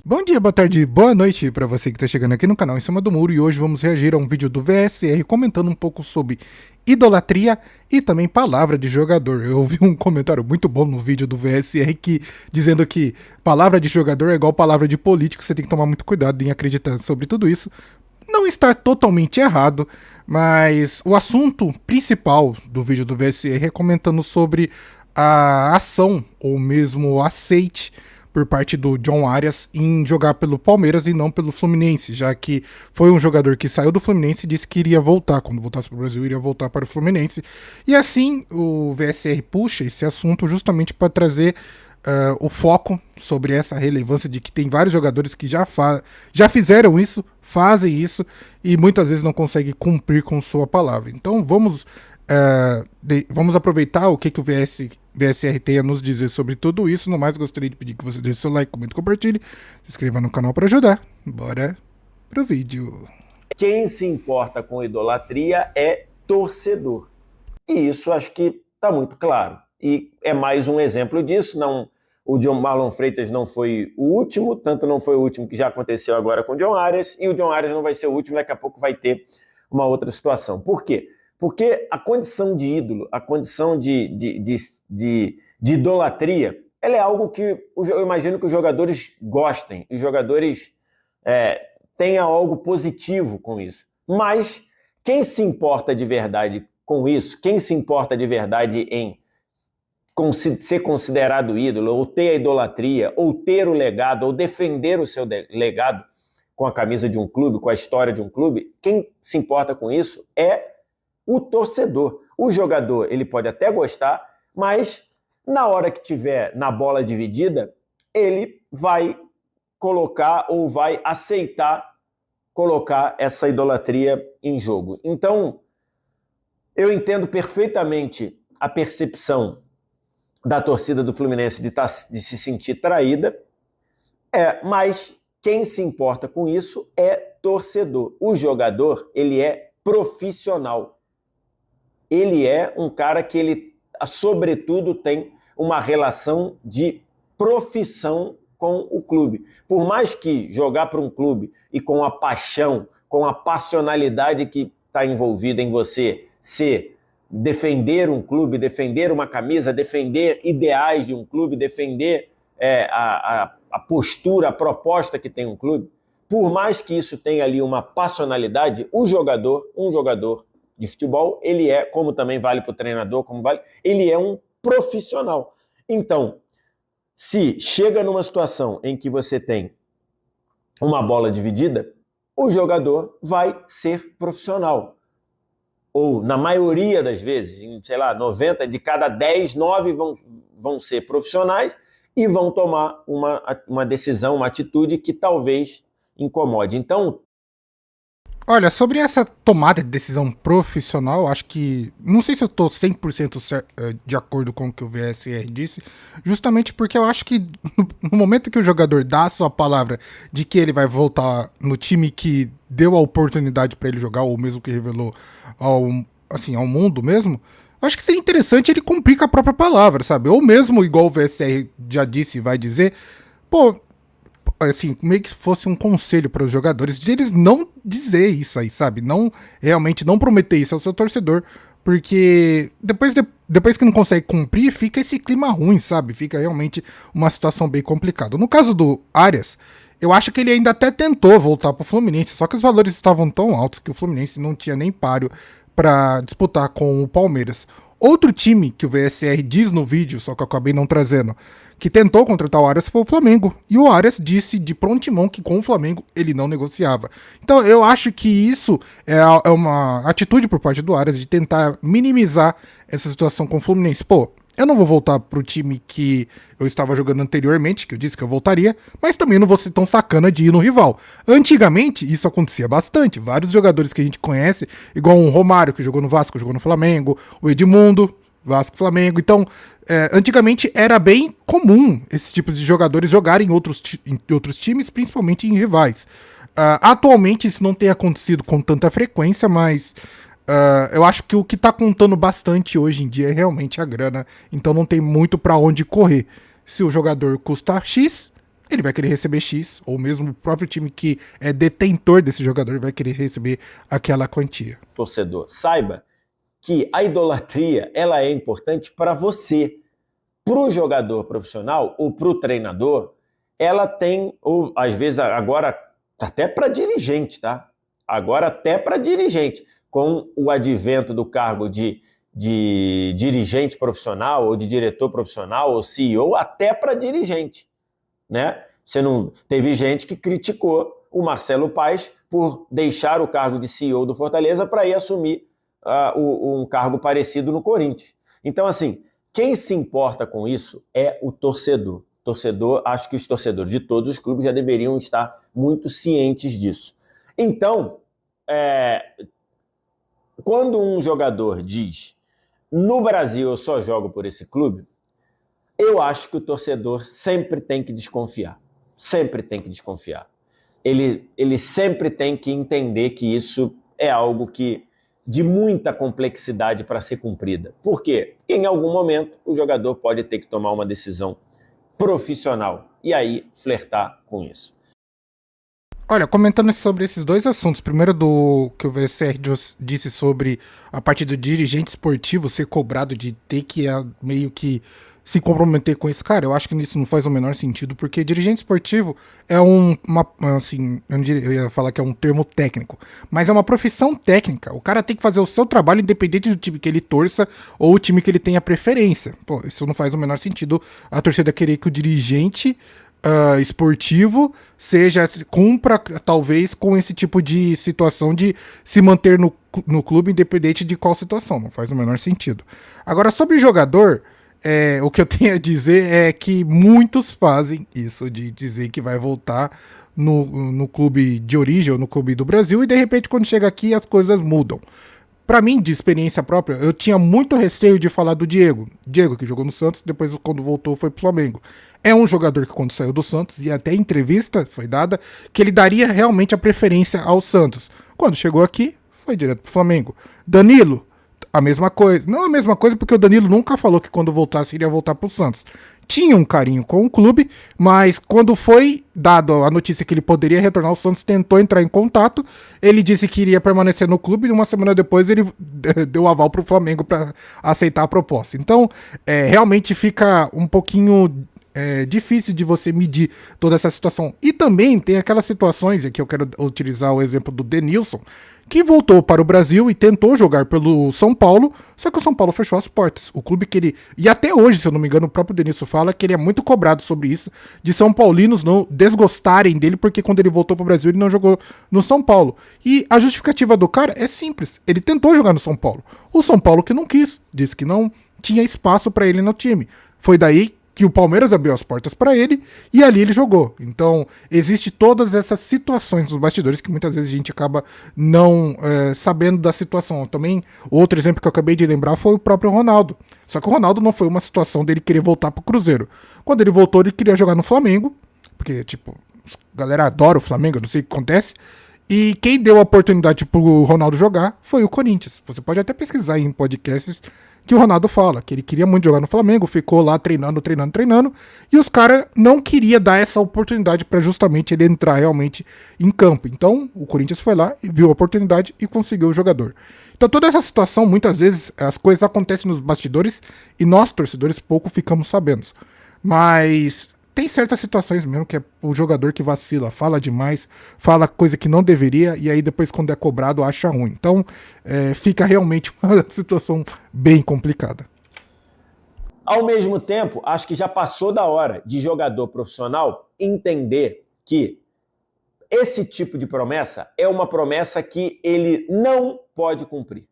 Bom dia, boa tarde, boa noite para você que está chegando aqui no canal Em Cima do Muro, e hoje vamos reagir a um vídeo do VSR comentando um pouco sobre idolatria e também palavra de jogador. Eu ouvi um comentário muito bom no vídeo do VSR dizendo que palavra de jogador é igual palavra de político, você tem que tomar muito cuidado em acreditar sobre tudo isso. Não está totalmente errado, mas o assunto principal do vídeo do VSR é comentando sobre a ação ou mesmo aceite por parte do John Arias em jogar pelo Palmeiras e não pelo Fluminense, já que foi um jogador que saiu do Fluminense e disse que iria voltar, quando voltasse para o Brasil, iria voltar para o Fluminense. E assim o VSR puxa esse assunto justamente para trazer o foco sobre essa relevância de que tem vários jogadores que já fizeram isso, fazem isso e muitas vezes não conseguem cumprir com sua palavra. Então vamos aproveitar o que o VSR tem a nos dizer sobre tudo isso. No mais, gostaria de pedir que você deixe seu like, comente, compartilhe, se inscreva no canal para ajudar. Bora pro vídeo. Quem se importa com idolatria é torcedor. E isso acho que está muito claro. E é mais um exemplo disso. Não, o John Marlon Freitas não foi o último, tanto não foi o último que já aconteceu agora com o John Arias, e o John Arias não vai ser o último, daqui a pouco vai ter uma outra situação. Por quê? Porque a condição de ídolo, a condição de idolatria, ela é algo que eu imagino que os jogadores gostem, os jogadores tenham algo positivo com isso. Mas quem se importa de verdade com isso, quem se importa de verdade em ser considerado ídolo, ou ter a idolatria, ou ter o legado, ou defender o seu legado com a camisa de um clube, com a história de um clube, quem se importa com isso é o torcedor. O jogador, ele pode até gostar, mas na hora que tiver na bola dividida, ele vai colocar ou vai aceitar colocar essa idolatria em jogo. Então, eu entendo perfeitamente a percepção da torcida do Fluminense de se sentir traída, mas quem se importa com isso é torcedor. O jogador, ele é profissional. Ele é um cara que ele, sobretudo, tem uma relação de profissão com o clube. Por mais que jogar para um clube e com a paixão, com a passionalidade que está envolvida em você defender um clube, defender uma camisa, defender ideais de um clube, defender a postura, a proposta que tem um clube, por mais que isso tenha ali uma passionalidade, um jogador de futebol, ele é, como também vale para o treinador, ele é um profissional. Então, se chega numa situação em que você tem uma bola dividida, o jogador vai ser profissional. Ou, na maioria das vezes, em, 90, de cada 10, 9 vão ser profissionais e vão tomar uma decisão, uma atitude que talvez incomode. Então, olha, sobre essa tomada de decisão profissional, acho que... Não sei se eu estou 100% de acordo com o que o VSR disse, justamente porque eu acho que no momento que o jogador dá a sua palavra de que ele vai voltar no time que deu a oportunidade para ele jogar, ou mesmo que revelou ao mundo mesmo, acho que seria interessante ele cumprir com a própria palavra, sabe? Ou mesmo, igual o VSR já disse e vai dizer, assim, meio que fosse um conselho para os jogadores de eles não dizer isso aí, sabe? Realmente não prometer isso ao seu torcedor, porque depois que não consegue cumprir, fica esse clima ruim, sabe? Fica realmente uma situação bem complicada. No caso do Arias, eu acho que ele ainda até tentou voltar pro Fluminense, só que os valores estavam tão altos que o Fluminense não tinha nem páreo para disputar com o Palmeiras. Outro time que o VSR diz no vídeo, só que eu acabei não trazendo, que tentou contratar o Arias foi o Flamengo. E o Arias disse de prontimão que com o Flamengo ele não negociava. Então eu acho que isso é uma atitude por parte do Arias de tentar minimizar essa situação com o Fluminense. Eu não vou voltar pro time que eu estava jogando anteriormente, que eu disse que eu voltaria, mas também não vou ser tão sacana de ir no rival. Antigamente, isso acontecia bastante. Vários jogadores que a gente conhece, igual o Romário, que jogou no Vasco, jogou no Flamengo, o Edmundo, Vasco, Flamengo. Então, antigamente era bem comum esses tipos de jogadores jogarem em outros times, principalmente em rivais. Atualmente isso não tem acontecido com tanta frequência, mas Eu acho que o que tá contando bastante hoje em dia é realmente a grana, então não tem muito pra onde correr. Se o jogador custa X, ele vai querer receber X, ou mesmo o próprio time que é detentor desse jogador vai querer receber aquela quantia. Torcedor, saiba que a idolatria ela é importante para você. Para o jogador profissional ou para o treinador, ela tem, ou às vezes agora até para dirigente, tá? Agora até para dirigente, com o advento do cargo de dirigente profissional ou de diretor profissional ou CEO, até para dirigente, né? Você não teve gente que criticou o Marcelo Paes por deixar o cargo de CEO do Fortaleza para ir assumir um cargo parecido no Corinthians. Então, assim, quem se importa com isso é o torcedor. Acho que os torcedores de todos os clubes já deveriam estar muito cientes disso. Então, quando um jogador diz no Brasil eu só jogo por esse clube, eu acho que o torcedor sempre tem que desconfiar. Sempre tem que desconfiar. Ele sempre tem que entender que isso é algo de muita complexidade para ser cumprida. Por quê? Porque em algum momento o jogador pode ter que tomar uma decisão profissional e aí flertar com isso. Olha, comentando sobre esses dois assuntos, primeiro do que o VSR disse sobre a parte do dirigente esportivo ser cobrado de ter que meio que se comprometer com isso, cara, eu acho que isso não faz o menor sentido, porque dirigente esportivo é assim, eu ia falar que é um termo técnico, mas é uma profissão técnica. O cara tem que fazer o seu trabalho independente do time que ele torça ou o time que ele tenha preferência. Pô, isso não faz o menor sentido a torcida querer que o dirigente esportivo cumpra talvez com esse tipo de situação de se manter no clube independente de qual situação, não faz o menor sentido. Agora, sobre jogador, o que eu tenho a dizer é que muitos fazem isso de dizer que vai voltar no clube de origem ou no clube do Brasil e de repente quando chega aqui as coisas mudam. Pra mim, de experiência própria, eu tinha muito receio de falar do Diego. Diego, que jogou no Santos, depois quando voltou foi pro Flamengo. É um jogador que quando saiu do Santos, e até entrevista foi dada, que ele daria realmente a preferência ao Santos. Quando chegou aqui, foi direto pro Flamengo. Danilo, a mesma coisa. Não a mesma coisa, porque o Danilo nunca falou que quando voltasse iria voltar pro Santos. Tinha um carinho com o clube, mas quando foi dado a notícia que ele poderia retornar ao Santos, tentou entrar em contato. Ele disse que iria permanecer no clube e uma semana depois ele deu aval pro Flamengo para aceitar a proposta. Então, realmente fica um pouquinho difícil de você medir toda essa situação. E também tem aquelas situações, e aqui eu quero utilizar o exemplo do Denilson, que voltou para o Brasil e tentou jogar pelo São Paulo, só que o São Paulo fechou as portas. O clube que ele... E até hoje, se eu não me engano, o próprio Denilson fala que ele é muito cobrado sobre isso, de São Paulinos não desgostarem dele, porque quando ele voltou para o Brasil ele não jogou no São Paulo. E a justificativa do cara é simples. Ele tentou jogar no São Paulo. O São Paulo que não quis, disse que não tinha espaço para ele no time. Foi daí que o Palmeiras abriu as portas para ele e ali ele jogou. Então, existe todas essas situações nos bastidores que muitas vezes a gente acaba não sabendo da situação. Também, outro exemplo que eu acabei de lembrar foi o próprio Ronaldo. Só que o Ronaldo não foi uma situação dele querer voltar pro Cruzeiro. Quando ele voltou, ele queria jogar no Flamengo, porque, tipo, a galera adora o Flamengo, eu não sei o que acontece. E quem deu a oportunidade pro Ronaldo jogar foi o Corinthians. Você pode até pesquisar em podcasts que o Ronaldo fala, que ele queria muito jogar no Flamengo, ficou lá treinando, e os caras não queriam dar essa oportunidade para justamente ele entrar realmente em campo. Então, o Corinthians foi lá e viu a oportunidade e conseguiu o jogador. Então, toda essa situação, muitas vezes, as coisas acontecem nos bastidores e nós, torcedores, pouco ficamos sabendo. Mas tem certas situações mesmo que é o jogador que vacila, fala demais, fala coisa que não deveria e aí depois quando é cobrado acha ruim. Então fica realmente uma situação bem complicada. Ao mesmo tempo, acho que já passou da hora de jogador profissional entender que esse tipo de promessa é uma promessa que ele não pode cumprir.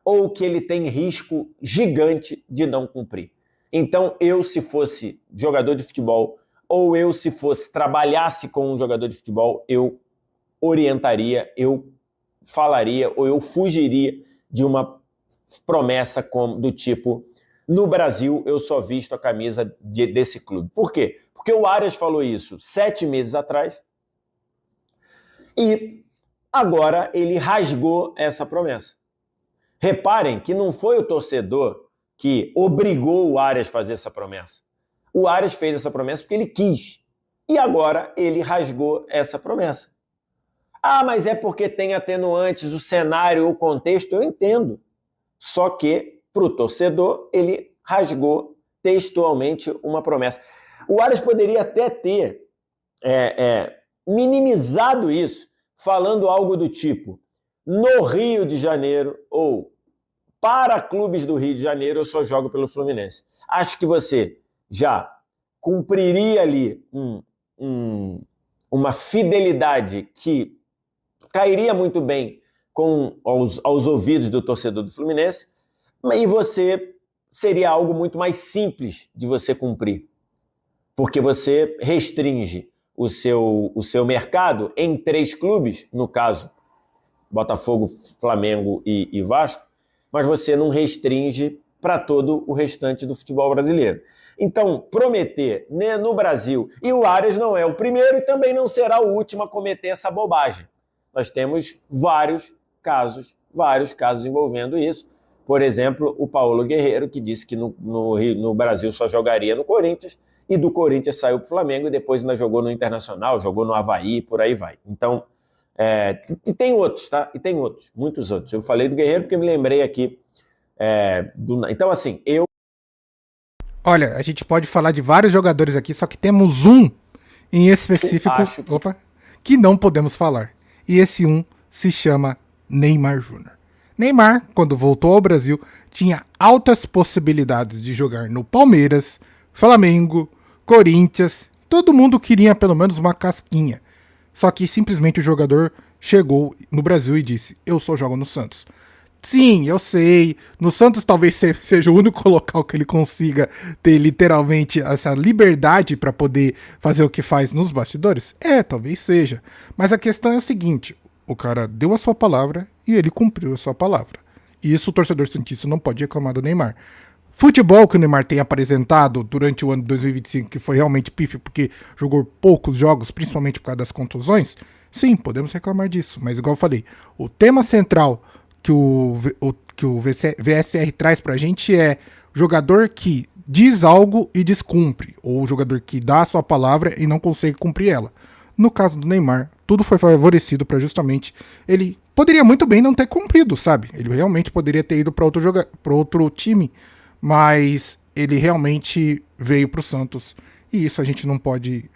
Ou que ele tem risco gigante de não cumprir. Então, eu, se fosse jogador de futebol, ou eu, se trabalhasse com um jogador de futebol, eu orientaria, eu falaria, ou eu fugiria de uma promessa do tipo, no Brasil, eu só visto a camisa desse clube. Por quê? Porque o Arias falou isso 7 meses atrás, e agora ele rasgou essa promessa. Reparem que não foi o torcedor que obrigou o Arias a fazer essa promessa. O Arias fez essa promessa porque ele quis. E agora ele rasgou essa promessa. Ah, mas é porque tem atenuantes, o cenário, o contexto, eu entendo. Só que, para o torcedor, ele rasgou textualmente uma promessa. O Arias poderia até ter minimizado isso, falando algo do tipo: no Rio de Janeiro, ou para clubes do Rio de Janeiro, eu só jogo pelo Fluminense. Acho que você já cumpriria ali uma fidelidade que cairia muito bem aos ouvidos do torcedor do Fluminense, e você seria algo muito mais simples de você cumprir, porque você restringe o seu mercado em 3 clubes, no caso, Botafogo, Flamengo e Vasco, mas você não restringe para todo o restante do futebol brasileiro. Então, prometer, né, no Brasil, e o Arias não é o primeiro e também não será o último a cometer essa bobagem. Nós temos vários casos envolvendo isso. Por exemplo, o Paulo Guerreiro, que disse que no Brasil só jogaria no Corinthians, e do Corinthians saiu para o Flamengo e depois ainda jogou no Internacional, jogou no Avaí, por aí vai. Então, e tem outros, tá? E tem outros, muitos outros. Eu falei do Guerreiro porque me lembrei aqui. Então, assim, Olha, a gente pode falar de vários jogadores aqui, só que temos um em específico que não podemos falar. E esse um se chama Neymar Júnior. Neymar, quando voltou ao Brasil, tinha altas possibilidades de jogar no Palmeiras, Flamengo, Corinthians. Todo mundo queria pelo menos uma casquinha. Só que simplesmente o jogador chegou no Brasil e disse: eu só jogo no Santos. Sim, eu sei. No Santos talvez seja o único local que ele consiga ter literalmente essa liberdade para poder fazer o que faz nos bastidores. Talvez seja. Mas a questão é o seguinte: o cara deu a sua palavra e ele cumpriu a sua palavra. E isso o torcedor santista não pode reclamar do Neymar. Futebol que o Neymar tem apresentado durante o ano de 2025, que foi realmente pífio porque jogou poucos jogos, principalmente por causa das contusões, sim, podemos reclamar disso. Mas igual eu falei, o tema central que o VSR traz pra gente é jogador que diz algo e descumpre, ou jogador que dá a sua palavra e não consegue cumprir ela. No caso do Neymar, tudo foi favorecido para justamente ele poderia muito bem não ter cumprido, sabe? Ele realmente poderia ter ido para outro time, mas ele realmente veio pro Santos e isso a gente não pode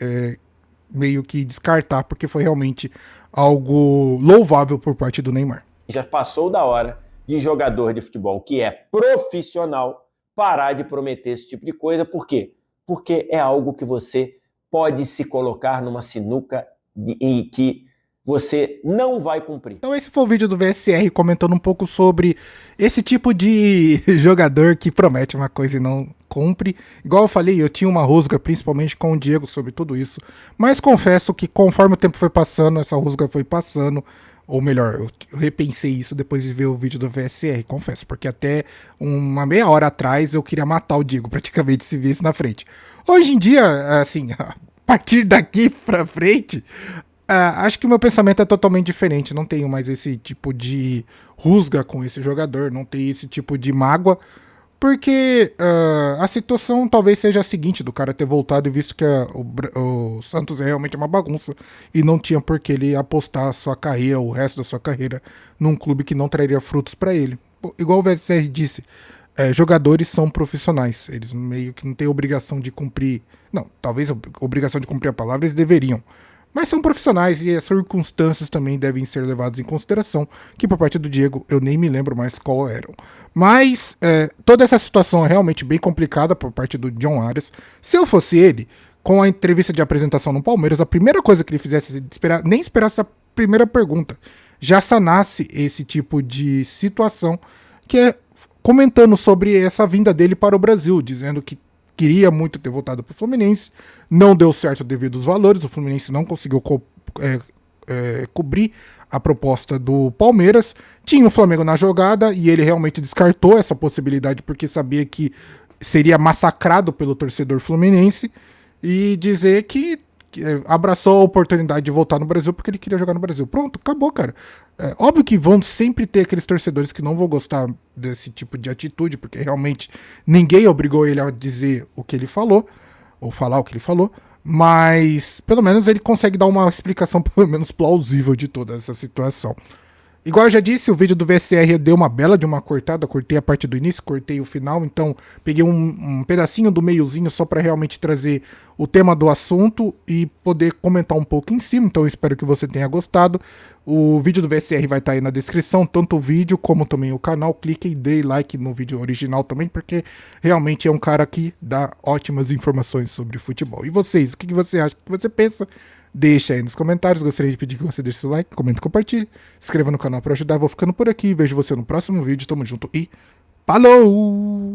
meio que descartar, porque foi realmente algo louvável por parte do Neymar. Já passou da hora de jogador de futebol que é profissional parar de prometer esse tipo de coisa. Por quê? Porque é algo que você pode se colocar numa sinuca em que você não vai cumprir. Então esse foi o vídeo do VSR comentando um pouco sobre esse tipo de jogador que promete uma coisa e não cumpre. Igual eu falei, eu tinha uma rusga principalmente com o Diego sobre tudo isso, mas confesso que conforme o tempo foi passando, essa rusga foi passando. Ou melhor, eu repensei isso depois de ver o vídeo do VSR, confesso, porque até uma meia hora atrás eu queria matar o Diego, praticamente, se visse na frente. Hoje em dia, assim, a partir daqui pra frente, acho que o meu pensamento é totalmente diferente. Não tenho mais esse tipo de rusga com esse jogador, não tenho esse tipo de mágoa, porque a situação talvez seja a seguinte, do cara ter voltado e visto que o Santos é realmente uma bagunça e não tinha por que ele apostar a sua carreira, o resto da sua carreira, num clube que não traria frutos para ele. Igual o VSR disse, jogadores são profissionais, eles meio que não têm obrigação de cumprir, não, talvez a obrigação de cumprir a palavra eles deveriam, mas são profissionais e as circunstâncias também devem ser levadas em consideração, que por parte do Diego eu nem me lembro mais qual eram. Mas toda essa situação é realmente bem complicada por parte do John Arias. Se eu fosse ele, com a entrevista de apresentação no Palmeiras, a primeira coisa que ele fizesse nem esperasse a primeira pergunta, já sanasse esse tipo de situação, que é comentando sobre essa vinda dele para o Brasil, dizendo que queria muito ter voltado para o Fluminense, não deu certo devido aos valores, o Fluminense não conseguiu cobrir a proposta do Palmeiras, tinha o Flamengo na jogada e ele realmente descartou essa possibilidade porque sabia que seria massacrado pelo torcedor fluminense e dizer que abraçou a oportunidade de voltar no Brasil porque ele queria jogar no Brasil. Pronto, acabou, cara. Óbvio que vão sempre ter aqueles torcedores que não vão gostar desse tipo de atitude, porque realmente ninguém obrigou ele a dizer o que ele falou, ou falar o que ele falou, mas pelo menos ele consegue dar uma explicação pelo menos plausível de toda essa situação. Igual eu já disse, o vídeo do VSR deu uma bela de uma cortada, cortei a parte do início, cortei o final, então peguei um pedacinho do meiozinho só para realmente trazer o tema do assunto e poder comentar um pouco em cima, então eu espero que você tenha gostado. O vídeo do VSR vai estar aí na descrição, tanto o vídeo como também o canal, clique e dê like no vídeo original também, porque realmente é um cara que dá ótimas informações sobre futebol. E vocês, o que você acha, o que você pensa? Deixa aí nos comentários, gostaria de pedir que você deixe seu like, comente e compartilhe. Se inscreva no canal para ajudar, vou ficando por aqui, vejo você no próximo vídeo, tamo junto e falou!